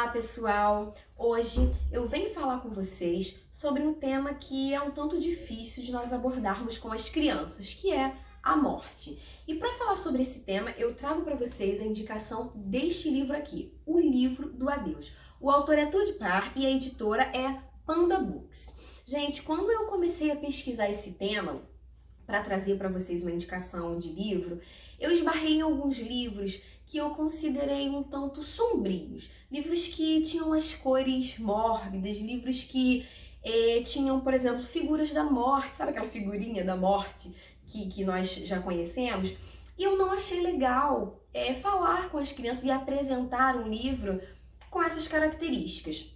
Olá, pessoal! Hoje eu venho falar com vocês sobre um tema que é um tanto difícil de nós abordarmos com as crianças, que é a morte. E para falar sobre esse tema, eu trago para vocês a indicação deste livro aqui, O Livro do Adeus. O autor é Todd Parr e a editora é Panda Books. Gente, quando eu comecei a pesquisar esse tema, para trazer para vocês uma indicação de livro, eu esbarrei em alguns livros que eu considerei um tanto sombrios. Livros que tinham as cores mórbidas, livros que tinham, por exemplo, figuras da morte, sabe aquela figurinha da morte que nós já conhecemos? E eu não achei legal falar com as crianças e apresentar um livro com essas características.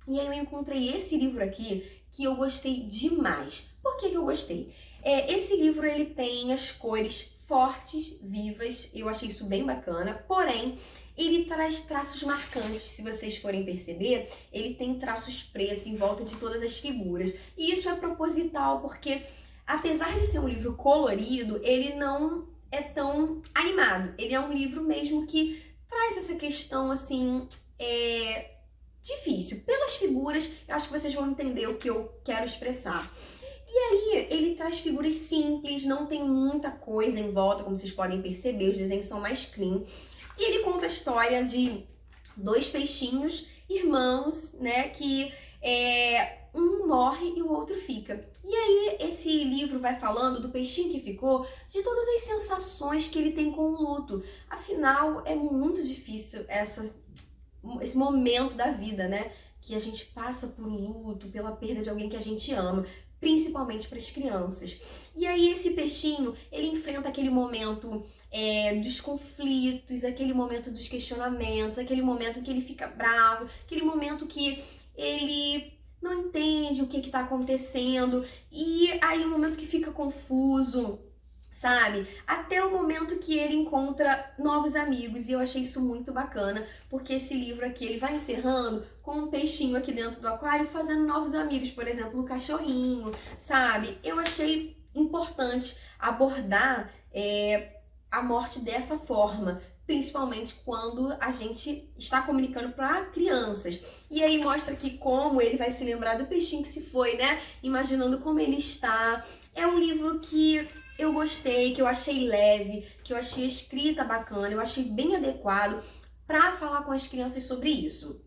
E aí eu encontrei esse livro aqui que eu gostei demais. Por que eu gostei? Esse livro ele tem as cores fortes, vivas, eu achei isso bem bacana, porém ele traz traços marcantes, se vocês forem perceber, ele tem traços pretos em volta de todas as figuras. E isso é proposital, porque apesar de ser um livro colorido, ele não é tão animado. Ele é um livro mesmo que traz essa questão assim, difícil. Pelas figuras, eu acho que vocês vão entender o que eu quero expressar. E aí, ele traz figuras simples, não tem muita coisa em volta, como vocês podem perceber, os desenhos são mais clean. E ele conta a história de dois peixinhos, irmãos, né, que um morre e o outro fica. E aí, esse livro vai falando do peixinho que ficou, de todas as sensações que ele tem com o luto. Afinal, é muito difícil esse momento da vida, né? Que a gente passa por luto, pela perda de alguém que a gente ama, principalmente para as crianças. E aí esse peixinho, ele enfrenta aquele momento dos conflitos, aquele momento dos questionamentos, aquele momento que ele fica bravo, aquele momento que ele não entende o que está acontecendo, e aí o momento que fica confuso, sabe? Até o momento que ele encontra novos amigos, e eu achei isso muito bacana, porque esse livro aqui, ele vai encerrando com um peixinho aqui dentro do aquário fazendo novos amigos, por exemplo, o cachorrinho, sabe? Eu achei importante abordar a morte dessa forma, principalmente quando a gente está comunicando para crianças. E aí mostra aqui como ele vai se lembrar do peixinho que se foi, né? Imaginando como ele está. É um livro que eu gostei, que eu achei leve, que eu achei a escrita bacana, eu achei bem adequado para falar com as crianças sobre isso.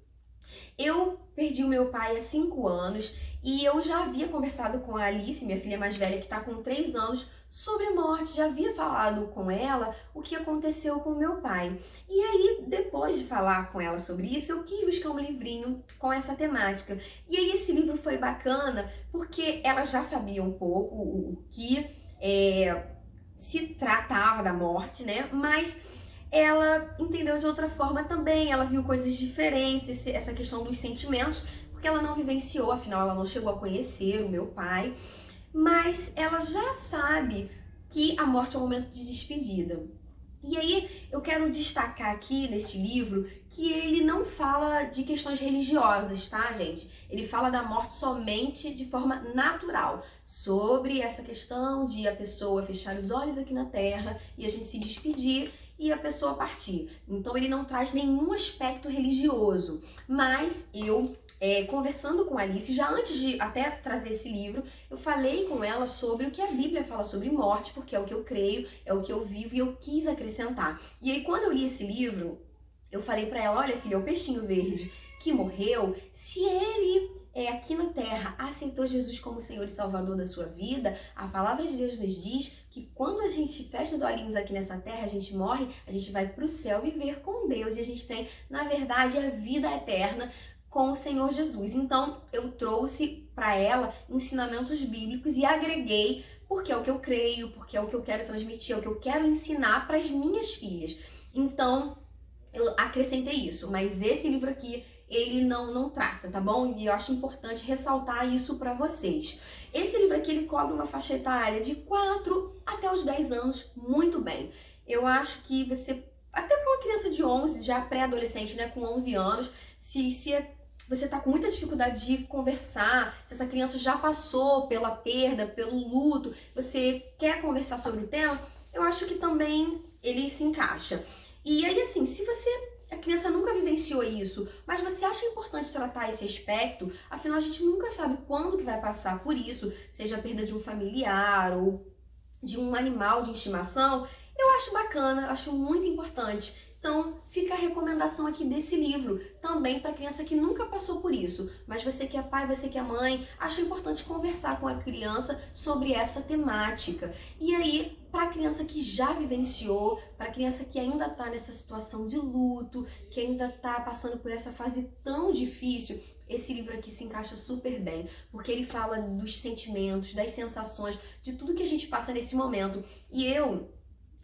Eu perdi o meu pai há 5 anos e eu já havia conversado com a Alice, minha filha mais velha, que está com 3 anos, sobre morte. Já havia falado com ela o que aconteceu com o meu pai. E aí, depois de falar com ela sobre isso, eu quis buscar um livrinho com essa temática. E aí esse livro foi bacana porque ela já sabia um pouco o que se tratava da morte, né? Mas ela entendeu de outra forma também, ela viu coisas diferentes, essa questão dos sentimentos, porque ela não vivenciou, afinal ela não chegou a conhecer o meu pai, mas ela já sabe que a morte é um momento de despedida. E aí eu quero destacar aqui nesse livro que ele não fala de questões religiosas, tá, gente? Ele fala da morte somente de forma natural, sobre essa questão de a pessoa fechar os olhos aqui na terra e a gente se despedir e a pessoa partir. Então ele não traz nenhum aspecto religioso, mas eu conversando com a Alice, já antes de até trazer esse livro, eu falei com ela sobre o que a Bíblia fala sobre morte, porque é o que eu creio, é o que eu vivo e eu quis acrescentar. E aí quando eu li esse livro, eu falei pra ela, olha filha, o peixinho verde que morreu, se ele aqui na terra aceitou Jesus como Senhor e Salvador da sua vida, a palavra de Deus nos diz que quando a gente fecha os olhinhos aqui nessa terra, a gente morre, a gente vai pro céu viver com Deus e a gente tem, na verdade, a vida eterna com o Senhor Jesus. Então, eu trouxe para ela ensinamentos bíblicos e agreguei porque é o que eu creio, porque é o que eu quero transmitir, é o que eu quero ensinar para as minhas filhas. Então, eu acrescentei isso, mas esse livro aqui, ele não trata, tá bom? E eu acho importante ressaltar isso para vocês. Esse livro aqui, ele cobre uma faixa etária de 4 até os 10 anos, muito bem. Eu acho que você, até para uma criança de 11, já pré-adolescente, né, com 11 anos, se você tá com muita dificuldade de conversar, se essa criança já passou pela perda, pelo luto, você quer conversar sobre o tema, eu acho que também ele se encaixa. E aí, assim, se você a criança nunca vivenciou isso, mas você acha importante tratar esse aspecto? Afinal, a gente nunca sabe quando que vai passar por isso, seja a perda de um familiar ou de um animal de estimação. Eu acho bacana, acho muito importante. Então, fica a recomendação aqui desse livro, também para criança que nunca passou por isso. Mas você que é pai, você que é mãe, acha importante conversar com a criança sobre essa temática. E aí, para a criança que já vivenciou, para a criança que ainda está nessa situação de luto, que ainda está passando por essa fase tão difícil, esse livro aqui se encaixa super bem, porque ele fala dos sentimentos, das sensações, de tudo que a gente passa nesse momento. E eu,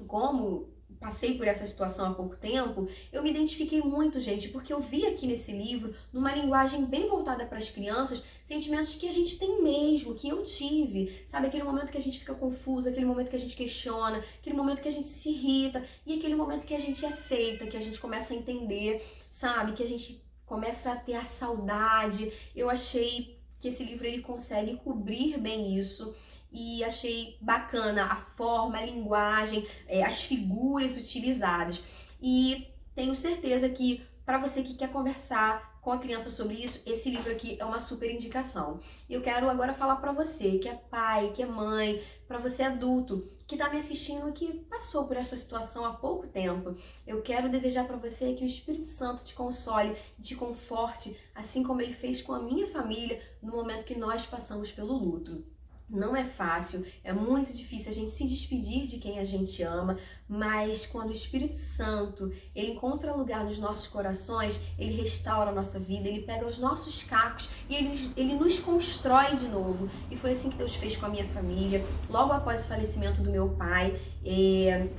como passei por essa situação há pouco tempo, eu me identifiquei muito, gente, porque eu vi aqui nesse livro, numa linguagem bem voltada para as crianças, sentimentos que a gente tem mesmo, que eu tive, sabe? Aquele momento que a gente fica confuso, aquele momento que a gente questiona, aquele momento que a gente se irrita e aquele momento que a gente aceita, que a gente começa a entender, sabe? Que a gente começa a ter a saudade. Eu achei que esse livro ele consegue cobrir bem isso. E achei bacana a forma, a linguagem, as figuras utilizadas. E tenho certeza que para você que quer conversar com a criança sobre isso, esse livro aqui é uma super indicação. E eu quero agora falar para você que é pai, que é mãe, para você adulto, que está me assistindo e que passou por essa situação há pouco tempo. Eu quero desejar para você que o Espírito Santo te console, te conforte, assim como ele fez com a minha família no momento que nós passamos pelo luto. Não é fácil, é muito difícil a gente se despedir de quem a gente ama, mas quando o Espírito Santo, ele encontra lugar nos nossos corações, ele restaura a nossa vida, ele pega os nossos cacos e ele nos constrói de novo. E foi assim que Deus fez com a minha família. Logo após o falecimento do meu pai,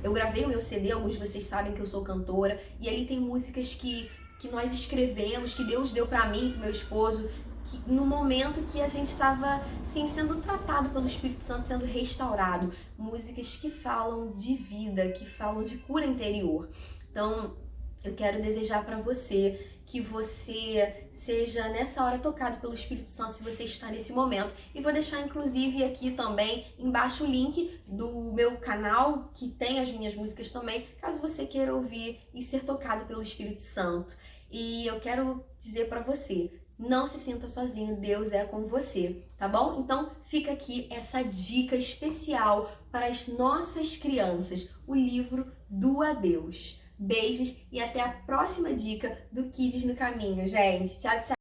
eu gravei o meu CD, alguns de vocês sabem que eu sou cantora, e ali tem músicas que nós escrevemos, que Deus deu pra mim, pro meu esposo, no momento que a gente estava assim, sendo tratado pelo Espírito Santo, sendo restaurado. Músicas que falam de vida, que falam de cura interior. Então, eu quero desejar para você que você seja nessa hora tocado pelo Espírito Santo, se você está nesse momento. E vou deixar inclusive aqui também embaixo o link do meu canal, que tem as minhas músicas também, caso você queira ouvir e ser tocado pelo Espírito Santo. E eu quero dizer para você, não se sinta sozinho, Deus é com você, tá bom? Então fica aqui essa dica especial para as nossas crianças, o livro do Adeus. Beijos e até a próxima dica do Kids no Caminho, gente. Tchau, tchau!